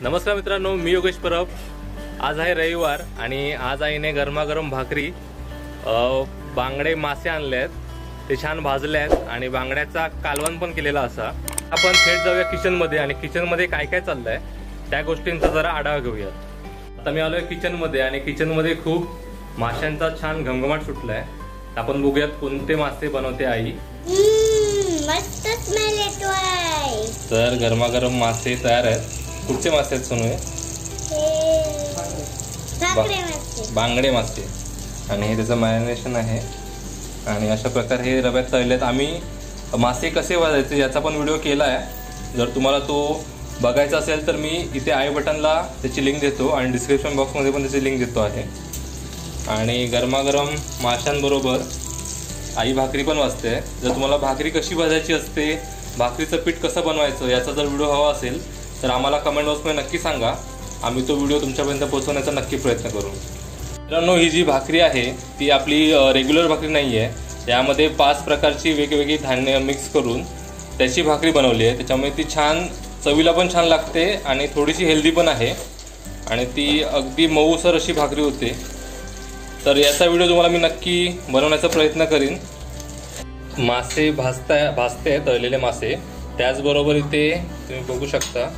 नमस्कार मित्रांनो, मी योगेश परब। आज आहे रविवार आणि आज आईने गरमागरम भाकरी बांगडे मासे आणले आहेत, ते छान भाजले आहेत आणि बांगड्याचा कालवण पण केलेला असा। आपण थेट जाऊया किचन मध्ये आणि किचन मध्ये काय काय चाललंय त्या गोष्टींचा जरा आढावा घेऊया। आता मी आलोय किचन मध्ये आणि किचन मध्ये खूप माशांचा छान घमघमाट सुटलाय। आपण बघूयात कोणते मासे बनवते आई। मस्त स्मेल येतोय। तर गरमागरम मासे तयार आहेत। कुठचे मासे आहेत सोनू? बांगडे मासे आणि हे त्याचं मॅरिनेशन आहे आणि अशा प्रकारे हे रव्यात तळलेत। आम्ही मासे कसे भाजायचे याचा पण व्हिडिओ केला आहे, जर तुम्हाला तो बघायचा असेल तर मी इथे आय बटनला त्याची लिंक देतो आणि डिस्क्रिप्शन बॉक्समध्ये पण त्याची लिंक देतो आहे। आणि गरमागरम माशांबरोबर आई भाकरी पण वाजते। जर तुम्हाला भाकरी कशी भाजायची असते, भाकरीचं पीठ कसं बनवायचं याचा जर व्हिडिओ हवा असेल तर आम्हाला कमेंट बॉक्समध्ये नक्की सांगा, आम्ही तो व्हिडिओ तुमच्यापर्यंत पोहोचवण्याचा नक्की प्रयत्न करू। मित्रांनो, ही जी भाकरी आहे ती आपली रेग्युलर भाकरी नाही आहे, यामध्ये 5 प्रकारची वेगवेगळी धान्य मिक्स करून त्याची भाकरी बनवली आहे। त्याच्यामुळे ती छान चवीला पण छान लागते आणि थोडीशी हेल्दी पण आहे आणि ती अगदी मऊसर अशी भाकरी होते। तर याचा व्हिडिओ तुम्हाला मी नक्की बनवण्याचा प्रयत्न करीन। मासे भाजते तळलेले मासे, त्याचबरोबर इथे तुम्ही बघू शकता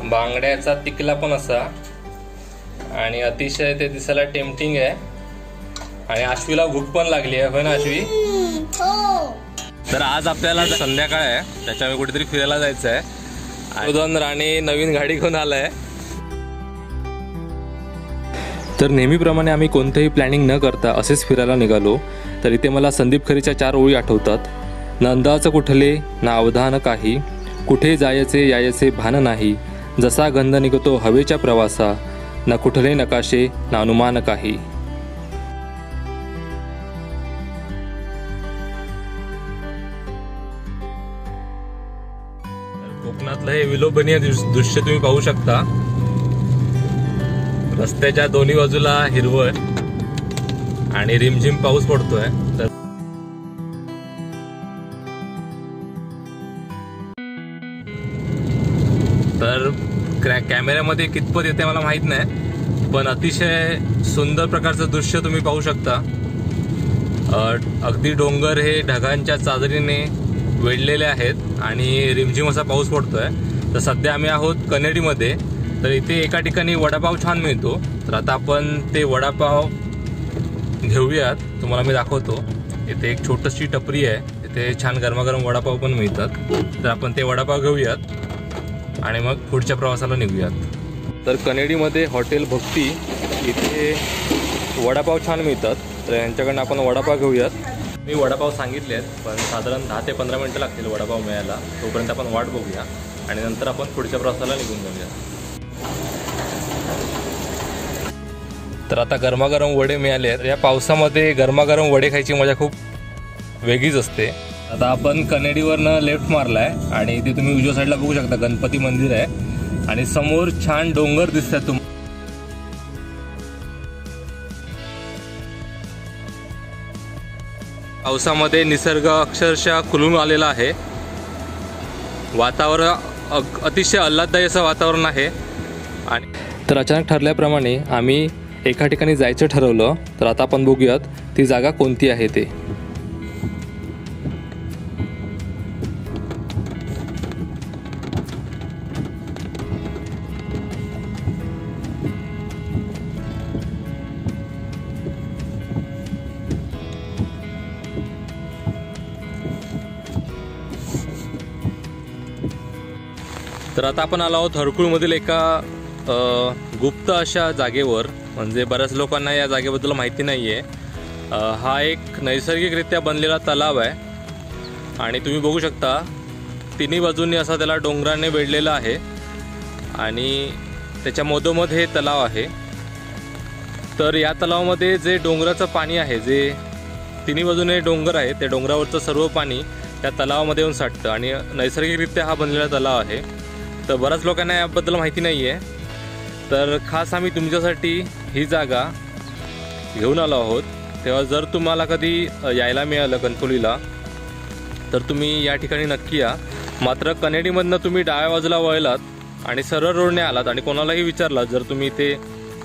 बांगड्याचा तिकला पण असा आणि अतिशय ते दिसायला टेम्पटिंग आहे आणि आश्वीला भूक पण लागली आहे, होय ना आश्वी? तर आज आपल्याला संध्याकाळ आहे, त्याच्यामुळे कुठेतरी फिरायला जायचं आहे। दोन राणे नवीन गाडी घेऊन आलाय। तर नेहमीप्रमाणे आम्ही कोणतेही प्लॅनिंग न करता असेच फिरायला निघालो। तर इथे मला संदीप खरेच्या 4 ओळी आठवतात। न अंदाज कुठले ना अवधान काही, कुठे जायचे यायचे भान नाही, जसा गंध निघतो हवेच्या प्रवासा, न कुठले नकाशे ना अनुमान काही। कोकणातलं हे विलोभनीय दृश्य तुम्ही पाहू शकता। रस्त्याच्या दोन्ही बाजूला हिरवळ आणि रिमझिम पाऊस पडतोय। तर कॅमेऱ्यामध्ये कितपत येते मला माहित नाही, पण अतिशय सुंदर प्रकारचं दृश्य तुम्ही पाहू शकता। अगदी डोंगर हे ढगांच्या चादरीने वेढलेले आहेत आणि रिमझिम असा पाऊस पडतोय। तर सध्या आम्ही आहोत कनेडीमध्ये। तर इथे एका ठिकाणी वडापाव छान मिळतो, तर आता आपण ते वडापाव घेऊयात, तुम्हाला मी दाखवतो। इथे एक छोटीशी टपरी आहे, इथे छान गरमागरम वडापाव पण मिळतात। तर आपण ते वडापाव घेऊयात आणि मग पुढच्या प्रवासाला निघूयात। तर कनेडीमध्ये हॉटेल भक्ती इथे वडापाव छान मिळतात, तर यांच्याकडनं आपण वडापाव घेऊयात। मी वडापाव सांगितले आहेत, पण साधारण 10 ते 15 मिनटं लागतील वडापाव मिळायला, तोपर्यंत आपण वाट बघूया आणि नंतर आपण पुढच्या प्रवासाला निघून जाऊया। तर आता गरमागरम वडे मिळाले आहेत। या पावसामध्ये गरमागरम वडे खायची मजा खूप वेगळीच असते। आता आपण कनेडीवरनं लेफ्ट मारलाय आणि इथे तुम्ही उजव्या साईडला बघू शकता गणपती मंदिर आहे आणि समोर छान डोंगर दिसतात। पावसामध्ये निसर्ग अक्षरशः खुलून आलेला आहे। वातावरण अतिशय आल्हाददायी असं वातावरण आहे। आणि तर अचानक ठरल्याप्रमाणे आम्ही एका ठिकाणी जायचं ठरवलं। तर आता आपण बघूयात ती जागा कोणती आहे ते। तर आता आपण आलो आहोत हरकुळमधील एका गुप्त अशा जागेवर, म्हणजे बऱ्याच लोकांना या जागेबद्दल माहिती नाही आहे। हा एक नैसर्गिकरित्या बनलेला तलाव आहे आणि तुम्ही बघू शकता तिन्ही बाजूंनी असा त्याला डोंगराने वेढलेला आहे आणि त्याच्या मधोमध हे तलाव आहे। तर या तलावामध्ये जे डोंगराचं पाणी आहे, जे तिन्ही बाजूने डोंगर आहे, त्या डोंगरावरचं सर्व पाणी त्या तलावामध्ये येऊन साठतं आणि नैसर्गिकरित्या हा बनलेला तलाव आहे। तर बऱ्याच लोकांना याबद्दल माहिती नाही आहे, तर खास आम्ही तुमच्यासाठी ही जागा घेऊन आलो आहोत। तेव्हा जर तुम्हाला कधी यायला मिळालं कणकवलीला तर तुम्ही या ठिकाणी नक्की या। मात्र कनेडीमधनं तुम्ही डाव्या बाजूला वळलात आणि सरळ रोडने आलात आणि कोणालाही विचारलात, जर तुम्ही इथे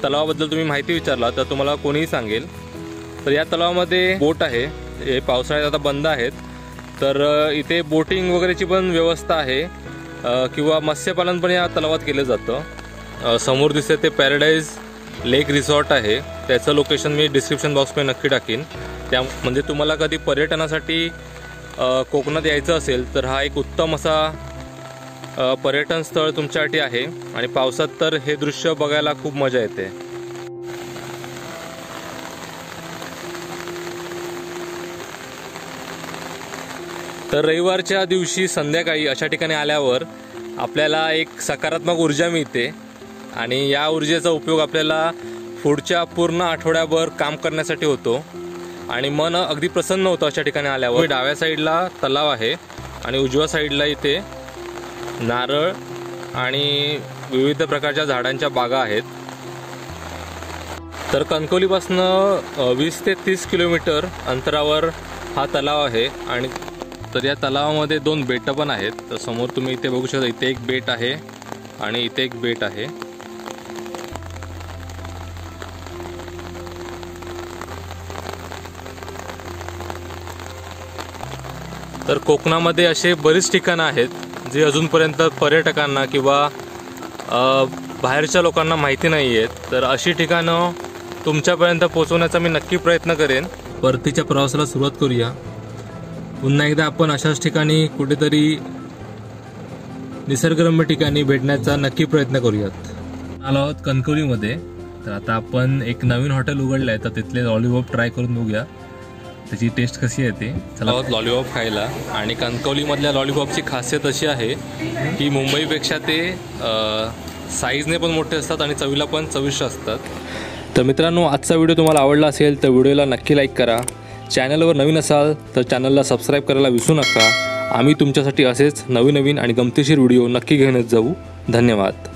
तलावाबद्दल तुम्ही माहिती विचारला तर तुम्हाला कोणीही सांगेल. तर या तलावामध्ये बोट आहे, हे पावसाळ्यात आता बंद आहेत. तर इथे बोटिंग वगैरेची पण व्यवस्था आहे किंवा मत्स्यपालन पण या तलावात केलं जातं. समोर दिसते ते पॅराडाईज लेक रिसॉर्ट आहे, त्याचं लोकेशन मी डिस्क्रिप्शन बॉक्समध्ये नक्की टाकीन. त्या म्हणजे तुम्हाला कधी पर्यटनासाठी कोकणात यायचं असेल तर हा एक उत्तम असा पर्यटन स्थळ तुमच्यासाठी आहे. आणि पावसात तर हे दृश्य बघायला खूप मजा येते. तर रविवारच्या दिवशी संध्याकाळी अशा ठिकाणी आल्यावर आपल्याला एक सकारात्मक ऊर्जा मिळते आणि या ऊर्जेचा उपयोग आपल्याला पुढच्या पूर्ण आठवड्याभर काम करण्यासाठी होतो आणि मन अगदी प्रसन्न होतं अशा ठिकाणी आल्यावर. डाव्या साईडला तलाव आहे आणि उजव्या साईडला इथे नारळ आणि विविध प्रकारच्या झाडांच्या बागा आहेत. तर कणकवलीपासनं 20 ते 30 किलोमीटर अंतरावर हा तलाव आहे. आणि तर या तलावामध्ये 2 बेटं पण आहेत. तर समोर तुम्ही इथे बघू शकता, इथे एक बेट आहे आणि इथे एक बेट आहे. तर कोकणामध्ये असे बरीच ठिकाणं आहेत जे अजूनपर्यंत पर्यटकांना किंवा बाहेरच्या लोकांना माहिती नाही आहेत. तर अशी ठिकाणं तुमच्यापर्यंत पोहोचवण्याचा मी नक्की प्रयत्न करेन. परतीच्या प्रवासाला सुरुवात करूया. पुन्हा एकदा आपण अशाच ठिकाणी कुठेतरी निसर्गरम्य ठिकाणी भेटण्याचा नक्की प्रयत्न करूयात. आलो आहोत कणकवलीमध्ये. तर आता आपण एक नवीन हॉटेल उघडलं आहे, तर तिथले लॉलीपॉप ट्राय करून बघूया त्याची टेस्ट कशी येते. चला आहोत लॉलीपॉप खायला. आणि कणकवलीमधल्या लॉलीपॉपची खासियत अशी आहे की मुंबईपेक्षा ते साईजने पण मोठे असतात आणि चवीला पण चविष्ट असतात. तर मित्रांनो, आजचा व्हिडिओ तुम्हाला आवडला असेल तर व्हिडिओला नक्की लाईक करा. चॅनलवर नवीन असाल तर चॅनलला सबस्क्राईब करायला विसरू नका. आम्ही तुमच्यासाठी असेच नवीन आणि गमतीशीर व्हिडिओ नक्की घेऊन जाऊ. धन्यवाद.